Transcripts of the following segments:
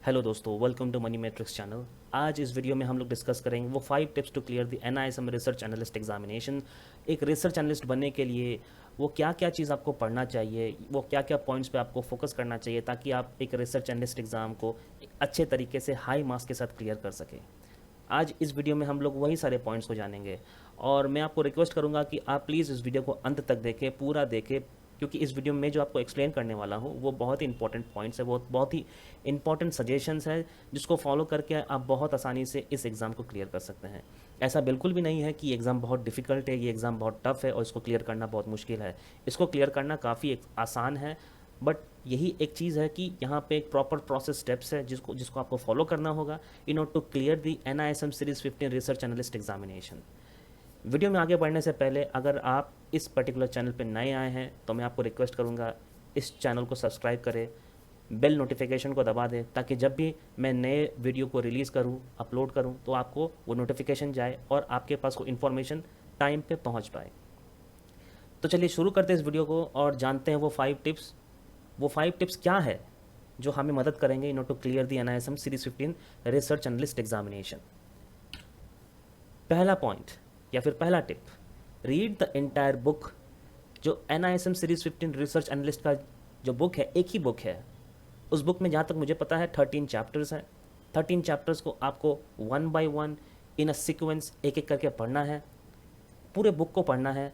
Hello दोस्तों, welcome to money matrix channel. आज इस वीडियो में हम लोग डिस्कस करेंगे वो 5 tips to clear the NISM research analyst examination. एक रिसर्च एनालिस्ट बनने के लिए वो क्या क्या चीज़ आपको पढ़ना चाहिए, वो क्या क्या पॉइंट्स पे आपको फोकस करना चाहिए ताकि आप एक रिसर्च एनालिस्ट एग्ज़ाम को एक अच्छे तरीके से हाई मार्क्स के साथ क्लियर कर सकें। आज इस वीडियो में हम लोग वही सारे पॉइंट्स को जानेंगे और मैं आपको रिक्वेस्ट करूंगा कि आप प्लीज़ इस वीडियो को अंत तक देखें, पूरा देखें, क्योंकि इस वीडियो में जो आपको एक्सप्लेन करने वाला हूँ वो बहुत ही इंपॉर्टेंट पॉइंट्स है, वो बहुत ही इंपॉर्टेंट सजेशंस है जिसको फॉलो करके आप बहुत आसानी से इस एग्ज़ाम को क्लियर कर सकते हैं। ऐसा बिल्कुल भी नहीं है कि एग्ज़ाम बहुत डिफ़िकल्ट है, ये एग्ज़ाम बहुत टफ है और इसको क्लियर करना बहुत मुश्किल है। इसको क्लियर करना काफ़ी आसान है, बट यही एक चीज़ है कि यहाँ पे एक प्रॉपर प्रोसेस स्टेप्स है जिसको जिसको आपको फॉलो करना होगा in order to clear the NISM series 15 research analyst examination. Video में आगे बढ़ने से पहले अगर आप इस पर्टिकुलर चैनल पर नए आए हैं तो मैं आपको रिक्वेस्ट करूँगा इस चैनल को सब्सक्राइब करें, बेल नोटिफिकेशन को दबा दें ताकि जब भी मैं नए वीडियो को रिलीज़ करूँ, अपलोड करूँ तो आपको वो नोटिफिकेशन जाए और आपके पास वो इन्फॉर्मेशन टाइम पे पहुँच पाए। तो चलिए शुरू करते हैं इस वीडियो को और जानते हैं वो 5 टिप्स। वो 5 टिप्स क्या है जो हमें मदद करेंगे in order to clear the NISM series 15 research analyst examination. पहला पॉइंट या फिर पहला tip, read the entire book. जो NISM सीरीज 15 रिसर्च एनालिस्ट का जो बुक है, एक ही बुक है। उस बुक में जहाँ तक मुझे पता है 13 चैप्टर्स हैं। 13 चैप्टर्स को आपको one by one in a sequence एक एक करके पढ़ना है। पूरे बुक को पढ़ना है,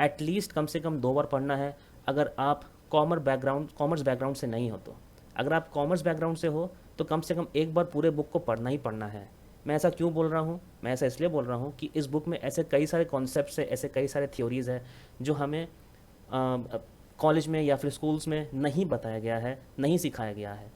एटलीस्ट कम से कम 2 बार पढ़ना है अगर आप कॉमर्स बैकग्राउंड से नहीं हो तो। अगर आप कॉमर्स बैकग्राउंड से हो तो कम से कम एक बार पूरे बुक को पढ़ना ही पढ़ना है। मैं ऐसा क्यों बोल रहा हूँ? मैं ऐसा इसलिए बोल रहा हूँ कि इस बुक में ऐसे कई सारे कॉन्सेप्ट्स है, ऐसे कई सारे थ्योरीज़ है जो हमें कॉलेज में या फिर स्कूल्स में नहीं बताया गया है, नहीं सिखाया गया है,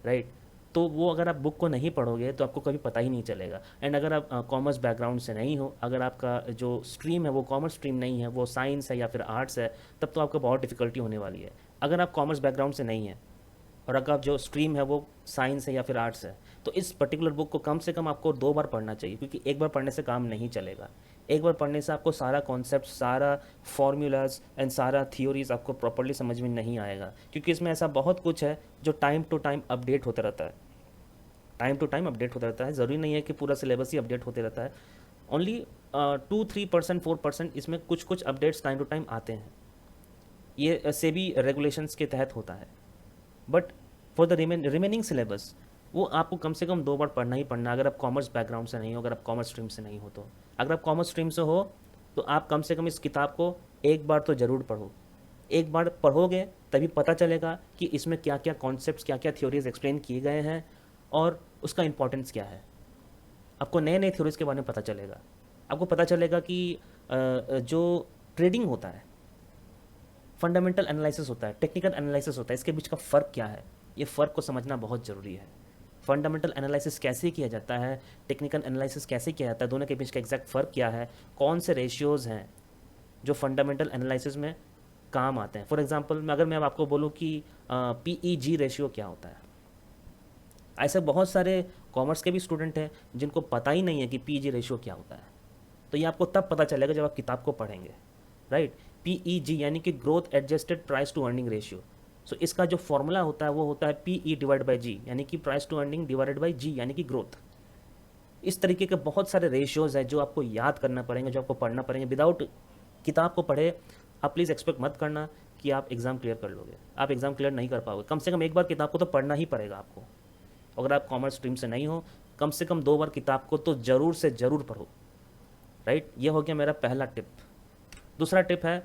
राइट। तो वो अगर आप बुक को नहीं पढ़ोगे तो आपको कभी पता ही नहीं चलेगा। एंड अगर आप कॉमर्स बैकग्राउंड से नहीं हो, अगर आपका जो स्ट्रीम है वो कॉमर्स स्ट्रीम नहीं है, वो साइंस है या फिर आर्ट्स है, तब तो आपको बहुत डिफ़िकल्टी होने वाली है। अगर आप कॉमर्स बैकग्राउंड से नहीं है और अगर आप जो स्ट्रीम है वो साइंस है या फिर आर्ट्स है, तो इस पर्टिकुलर बुक को कम से कम आपको 2 बार पढ़ना चाहिए, क्योंकि एक बार पढ़ने से काम नहीं चलेगा। एक बार पढ़ने से आपको सारा कॉन्सेप्ट, सारा फार्मूलाज एंड सारा थियोरीज आपको प्रॉपरली समझ में नहीं आएगा, क्योंकि इसमें ऐसा बहुत कुछ है जो टाइम टू टाइम अपडेट होता रहता है। टाइम टू टाइम अपडेट होता रहता है, ज़रूरी नहीं है कि पूरा सिलेबस ही अपडेट होते रहता है। ओनली 2-3%, 4% इसमें कुछ कुछ अपडेट्स टाइम टू टाइम आते हैं। ये सेबी रेगुलेशंस के तहत होता है। But for the remaining syllabus वो आपको कम से कम 2 बार पढ़ना ही पढ़ना, अगर आप कॉमर्स बैकग्राउंड से नहीं हो, अगर आप कॉमर्स स्ट्रीम से नहीं हो तो। अगर आप कॉमर्स स्ट्रीम से हो तो आप कम से कम इस किताब को एक बार तो ज़रूर पढ़ो। एक बार पढ़ोगे तभी पता चलेगा कि इसमें क्या क्या कॉन्सेप्ट्स, क्या क्या थ्योरीज एक्सप्लेन किए गए हैं और उसका इंपॉर्टेंस क्या है। आपको नए नए थ्योरीज के बारे में पता चलेगा। आपको पता चलेगा कि जो ट्रेडिंग होता है, फंडामेंटल एनालिसिस होता है, टेक्निकल एनालिसिस होता है, इसके बीच का फ़र्क क्या है, ये फ़र्क को समझना बहुत ज़रूरी है। फंडामेंटल एनालिसिस कैसे किया जाता है, टेक्निकल एनालिसिस कैसे किया जाता है, दोनों के बीच का एग्जैक्ट फ़र्क क्या है, कौन से रेशियोज़ हैं जो फंडामेंटल एनालिसिस में काम आते हैं। फॉर एग्जांपल अगर मैं आपको बोलूँ कि PEG रेशियो क्या होता है, ऐसे बहुत सारे कॉमर्स के भी स्टूडेंट हैं जिनको पता ही नहीं है कि PEG रेशियो क्या होता है। तो ये आपको तब पता चलेगा जब आप किताब को पढ़ेंगे, राइट। PEG यानी कि growth adjusted price to earning ratio. So इसका जो फॉर्मूला होता है वो होता है PE डिवाइड बाई जी, यानी कि price to earning divided by G, यानी कि ग्रोथ। इस तरीके के बहुत सारे रेशियोज़ हैं जो आपको याद करना पड़ेंगे, जो आपको पढ़ना पड़ेंगे। विदाउट किताब को पढ़े आप प्लीज़ एक्सपेक्ट मत करना कि आप एग्ज़ाम क्लियर कर लोगे। आप एग्ज़ाम क्लियर नहीं कर पाओगे। कम से कम एक बार किताब को तो पढ़ना ही पड़ेगा आपको। अगर आप कॉमर्स स्ट्रीम से नहीं हो, कम से कम 2 बार किताब को तो ज़रूर से ज़रूर पढ़ो, राइट। ये हो गया मेरा पहला टिप। दूसरा टिप है,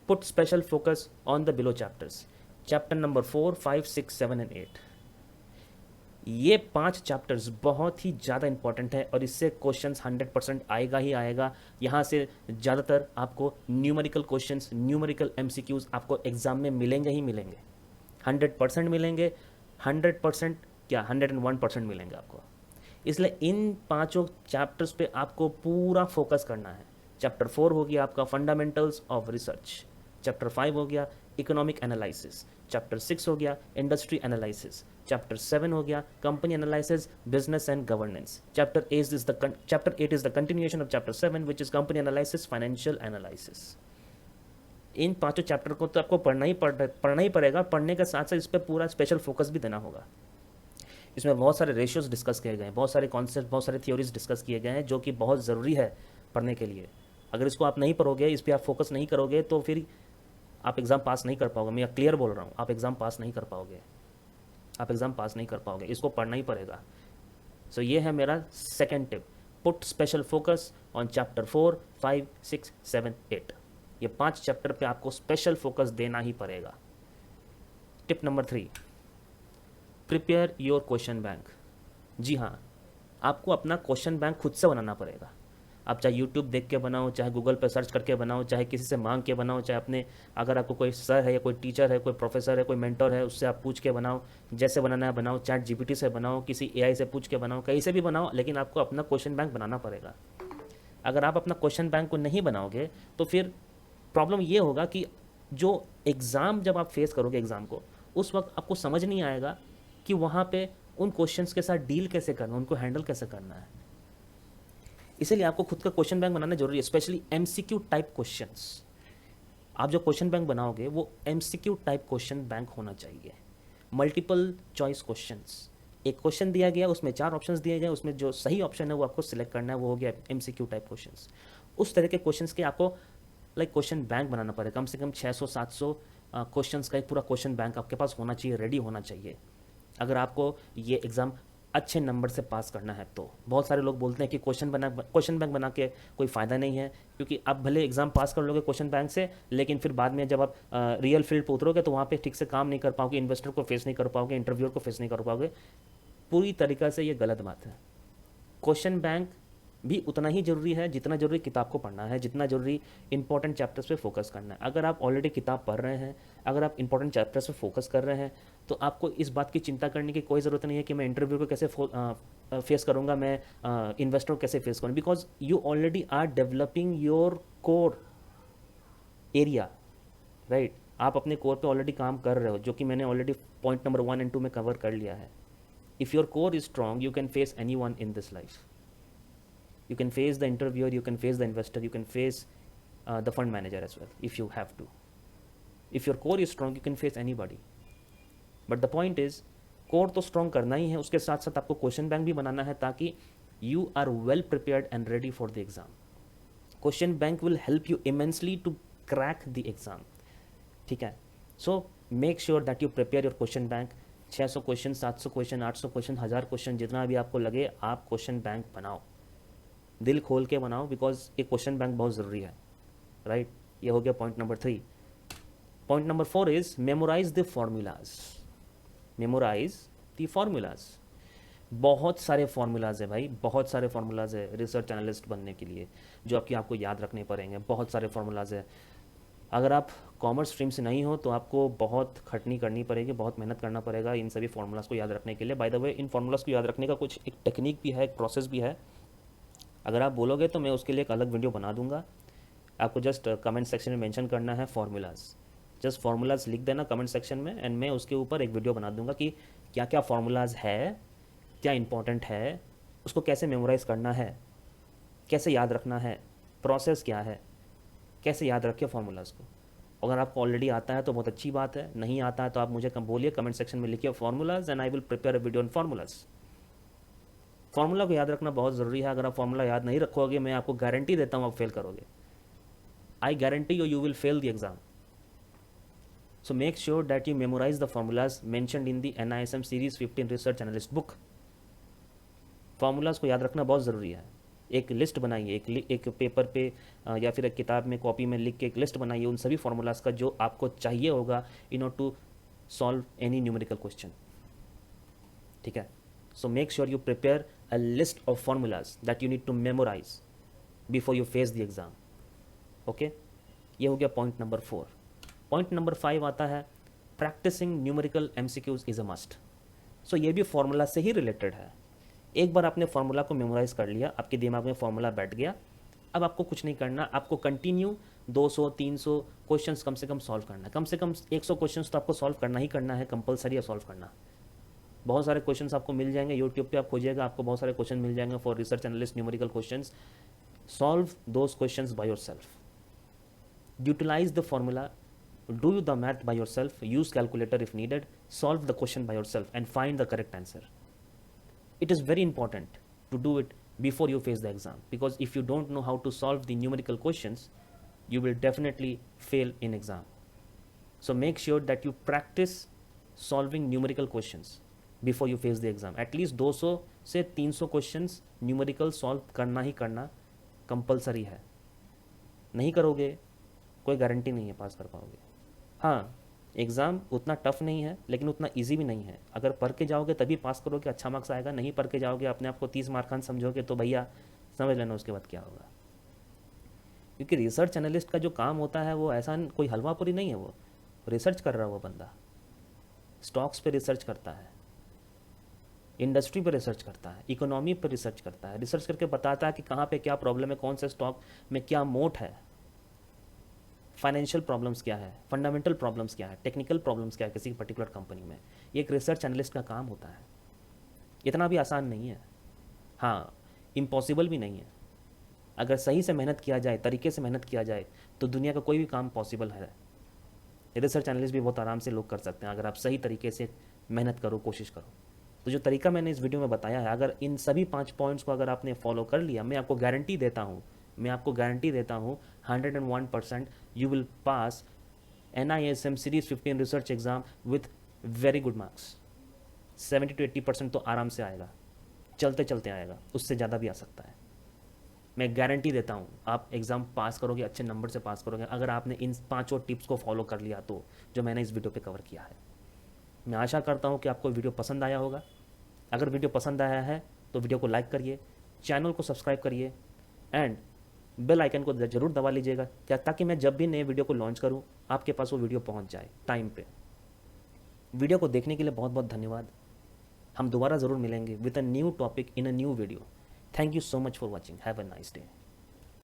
put special focus on the below chapters. Chapter number 4, 5, 6, 7 and 8। ये 5 चैप्टर्स बहुत ही ज़्यादा इंपॉर्टेंट है और इससे क्वेश्चंस 100% आएगा ही आएगा। यहाँ से ज़्यादातर आपको न्यूमेरिकल क्वेश्चंस, न्यूमेरिकल MCQs आपको एग्ज़ाम में मिलेंगे ही मिलेंगे। 100% मिलेंगे। 100% क्या, 101% मिलेंगे आपको। इसलिए इन पांचों चैप्टर्स पे आपको पूरा फोकस करना है। चैप्टर 4 हो गया आपका फंडामेंटल्स ऑफ रिसर्च। चैप्टर 5 हो गया इकोनॉमिक एनालिसिस। चैप्टर 6 हो गया इंडस्ट्री एनालिसिस। चैप्टर 7 हो गया company analysis, business and governance. Chapter 8 is the continuation of chapter 7 which is company analysis, financial analysis. इन पांचों चैप्टर को तो आपको पढ़ना ही पड़ेगा। पढ़ने के साथ साथ इस पर पूरा स्पेशल फोकस भी देना होगा। इसमें बहुत सारे रेशियोज डिस्कस किए गए हैं, बहुत सारे कॉन्सेप्ट, बहुत सारे थ्योरीज डिस्कस किए गए हैं जो कि बहुत ज़रूरी है पढ़ने के लिए। अगर इसको आप नहीं पढ़ोगे, इस पर आप फोकस नहीं करोगे, तो फिर आप एग्ज़ाम पास नहीं कर पाओगे। मैं क्लियर बोल रहा हूँ, आप एग्ज़ाम पास नहीं कर पाओगे, आप एग्ज़ाम पास नहीं कर पाओगे, इसको पढ़ना ही पड़ेगा। सो ये है मेरा second tip, put special focus on chapter 4, 5, 6, 7, 8। ये 5 चैप्टर पे आपको स्पेशल फोकस देना ही पड़ेगा। Tip number 3, prepare your question bank. जी हाँ, आपको अपना क्वेश्चन बैंक खुद से बनाना पड़ेगा। आप चाहे यूट्यूब देख के बनाओ, चाहे गूगल पर सर्च करके बनाओ, चाहे किसी से मांग के बनाओ, चाहे अपने, अगर आपको कोई सर है या कोई टीचर है, कोई प्रोफेसर है, कोई मेंटर है, उससे आप पूछ के बनाओ। जैसे बनाना है बनाओ, चैट जीपीटी से बनाओ, किसी एआई से पूछ के बनाओ, कहीं से भी बनाओ, लेकिन आपको अपना क्वेश्चन बैंक बनाना पड़ेगा। अगर आप अपना क्वेश्चन बैंक को नहीं बनाओगे तो फिर प्रॉब्लम ये होगा कि जो एग्ज़ाम, जब आप फेस करोगे एग्ज़ाम को, उस वक्त आपको समझ नहीं आएगा कि वहाँ पे उन क्वेश्चंस के साथ डील कैसे करना, उनको हैंडल कैसे करना है। इसीलिए आपको खुद का क्वेश्चन बैंक बनाना जरूरी है, स्पेशली एमसीक्यू टाइप क्वेश्चंस। आप जो क्वेश्चन बैंक बनाओगे वो एमसीक्यू टाइप क्वेश्चन बैंक होना चाहिए। मल्टीपल चॉइस क्वेश्चंस, एक क्वेश्चन दिया गया, उसमें 4 ऑप्शंस दिए गए, उसमें जो सही ऑप्शन है वो आपको सिलेक्ट करना है, वो हो गया एमसीक्यू टाइप क्वेश्चंस। उस तरह के क्वेश्चंस के आपको लाइक क्वेश्चन बैंक बनाना पड़ेगा। कम से कम 600-700 क्वेश्चंस का एक पूरा क्वेश्चन बैंक आपके पास होना चाहिए, रेडी होना चाहिए, अगर आपको ये एग्ज़ाम अच्छे नंबर से पास करना है तो। बहुत सारे लोग बोलते हैं कि क्वेश्चन बैंक बना के कोई फ़ायदा नहीं है, क्योंकि आप भले एग्ज़ाम पास कर लोगे क्वेश्चन बैंक से, लेकिन फिर बाद में जब आप रियल फील्ड पर उतरोगे तो वहाँ पे ठीक से काम नहीं कर पाओगे, इन्वेस्टर को फेस नहीं कर पाओगे, इंटरव्यूअर को फेस नहीं कर पाओगे। पूरी तरीक़ा से ये गलत बात है। क्वेश्चन बैंक भी उतना ही ज़रूरी है जितना ज़रूरी किताब को पढ़ना है, जितना ज़रूरी इंपॉर्टेंट चैप्टर्स पे फोकस करना है। अगर आप ऑलरेडी किताब पढ़ रहे हैं, अगर आप इंपॉर्टेंट चैप्टर्स पे फोकस कर रहे हैं, तो आपको इस बात की चिंता करने की कोई ज़रूरत नहीं है कि मैं इंटरव्यू को कैसे फेस करूँगा, मैं इन्वेस्टर को कैसे फेस करूँ, because you already are developing your core area, right. आप अपने कोर पे ऑलरेडी काम कर रहे हो, जो कि मैंने ऑलरेडी पॉइंट नंबर 1 और 2 में कवर कर लिया है। If your core is strong, you can face any one in this life. You can face the interviewer, you can face the investor, you can face the fund manager as well if you have to. If your core is strong, you can face anybody. But the point is, core तो strong करना ही है, उसके साथ साथ आपको question bank भी बनाना है ताकि you are well prepared and ready for the exam. Question bank will help you immensely to crack the exam. ठीक है, so make sure that you prepare your question bank. 600 question, 700 question, 800 question, 1000 question, जितना भी आपको लगे, आप question bank बनाओ, दिल खोल के बनाओ, बिकॉज ये क्वेश्चन बैंक बहुत ज़रूरी है, राइट। ये हो गया point number 3। Point number 4 is memorise the formulas. Memorise the formulas. बहुत सारे फॉर्मूलाज है भाई, बहुत सारे फॉर्मूलाज है रिसर्च एनालिस्ट बनने के लिए, जो आपको याद रखने पड़ेंगे। बहुत सारे फॉर्मूलाज है। अगर आप कॉमर्स स्ट्रीम से नहीं हो तो आपको बहुत खटनी करनी पड़ेगी, बहुत मेहनत करना पड़ेगा इन सभी फॉर्मूलाज को याद रखने के लिए। By the way, in formulas को याद रखने का कुछ एक टेक्निक भी है, एक प्रोसेस भी है। अगर आप बोलोगे तो मैं उसके लिए एक अलग वीडियो बना दूंगा। आपको जस्ट कमेंट सेक्शन में मेंशन करना है फॉर्मूलाज, जस्ट फॉर्मूलाज लिख देना कमेंट सेक्शन में, एंड मैं उसके ऊपर एक वीडियो बना दूंगा कि क्या क्या फॉर्मूलाज है, क्या इंपॉर्टेंट है, उसको कैसे मेमोराइज़ करना है, कैसे याद रखना है, प्रोसेस क्या है, कैसे याद रखिए फॉर्मूलाज को। अगर आपको ऑलरेडी आता है तो बहुत अच्छी बात है, नहीं आता है तो आप मुझे बोलिए, कमेंट सेक्शन में लिखिए formulas, and I will prepare a video on formulas. Formula को याद रखना बहुत ज़रूरी है। अगर आप फॉर्मूला याद नहीं रखोगे, मैं आपको गारंटी देता हूँ आप फेल करोगे। I guarantee you will fail the exam. So make sure that you memorise the formulas mentioned in the NISM series 15 research analyst book. Formulas को याद रखना बहुत ज़रूरी है। एक लिस्ट बनाइए, एक पेपर पे या फिर एक किताब में, कॉपी में लिख के एक लिस्ट बनाइए उन सभी फॉर्मूलाज का जो आपको चाहिए होगा in order to solve any numerical question. ठीक है, so make sure you prepare a list of formulas that you need to memorize before you face the exam. Okay, ये हो गया पॉइंट नंबर 4। पॉइंट नंबर 5 आता है practising numerical MCQs is a must. So ये भी formula से ही related है। एक बार आपने फॉर्मूला को मेमोराइज कर लिया, आपके दिमाग में फॉर्मूला बैठ गया, अब आपको कुछ नहीं करना, आपको कंटिन्यू 200-300 क्वेश्चंस कम से कम सॉल्व करना है। कम से कम 100 क्वेश्चंस तो आपको सॉल्व करना ही करना है, कंपलसरी है सॉल्व करना। बहुत सारे क्वेश्चंस आपको मिल जाएंगे, यूट्यूब पे आप खोजिएगा, आपको बहुत सारे क्वेश्चन मिल जाएंगे for research analyst numerical questions. Solve those questions by yourself, utilise the formula, do the math by yourself, use calculator if needed, solve the question by yourself and find the correct answer. It is very important to do it before you face the exam, because if you don't know how to solve the numerical questions, you will definitely fail in exam. So make sure that you practice solving numerical questions before you face the exam. At least 200 से 300 questions numerical solve करना ही करना compulsory है. नहीं करोगे कोई guarantee नहीं है पास कर पाओगे. हाँ, एग्ज़ाम उतना टफ नहीं है लेकिन उतना इजी भी नहीं है. अगर पढ़ के जाओगे तभी पास करोगे, अच्छा मार्क्स आएगा. नहीं पढ़ के जाओगे, अपने आप को 30 मार्कान समझोगे, तो भैया समझ लेना उसके बाद क्या होगा. क्योंकि रिसर्च एनालिस्ट का जो काम होता है वो ऐसा कोई हलवा पूरी नहीं है. वो रिसर्च कर रहा है, वो बंदा स्टॉक्स पे रिसर्च करता है, इंडस्ट्री पे रिसर्च करता है, इकोनॉमी पे रिसर्च करता है. रिसर्च करके बताता है कि कहाँ पे क्या प्रॉब्लम है, कौन से स्टॉक में क्या मोट है, फाइनेंशियल प्रॉब्लम्स क्या है, फंडामेंटल प्रॉब्लम्स क्या है, टेक्निकल प्रॉब्लम्स क्या है किसी पर्टिकुलर कंपनी में. ये एक रिसर्च एनालिस्ट का काम होता है. इतना भी आसान नहीं है. हाँ, इम्पॉसिबल भी नहीं है. अगर सही से मेहनत किया जाए, तरीके से मेहनत किया जाए, तो दुनिया का कोई भी काम पॉसिबल है. रिसर्च एनालिस्ट भी बहुत आराम से लोग कर सकते हैं अगर आप सही तरीके से मेहनत करो, कोशिश करो. तो जो तरीका मैंने इस वीडियो में बताया है, अगर इन सभी 5 पॉइंट्स को अगर आपने फॉलो कर लिया, मैं आपको गारंटी देता हूँ 101% you will pass NISM series 15 research exam with very good marks. 70 to 80% तो आराम से आएगा, चलते चलते आएगा, उससे ज़्यादा भी आ सकता है. मैं गारंटी देता हूँ आप एग्ज़ाम पास करोगे, अच्छे नंबर से पास करोगे, अगर आपने इन 5 टिप्स को फॉलो कर लिया तो, जो मैंने इस वीडियो पे कवर किया है. मैं आशा करता हूँ कि आपको वीडियो पसंद आया होगा. अगर वीडियो पसंद आया है तो वीडियो को लाइक करिए, चैनल को सब्सक्राइब करिए एंड बेल आइकन को ज़रूर दबा लीजिएगा, क्या ताकि मैं जब भी नए वीडियो को लॉन्च करूँ आपके पास वो वीडियो पहुँच जाए टाइम पे. वीडियो को देखने के लिए बहुत बहुत धन्यवाद. हम दोबारा ज़रूर मिलेंगे with a new topic in a new video. Thank you so much for watching. Have a nice day.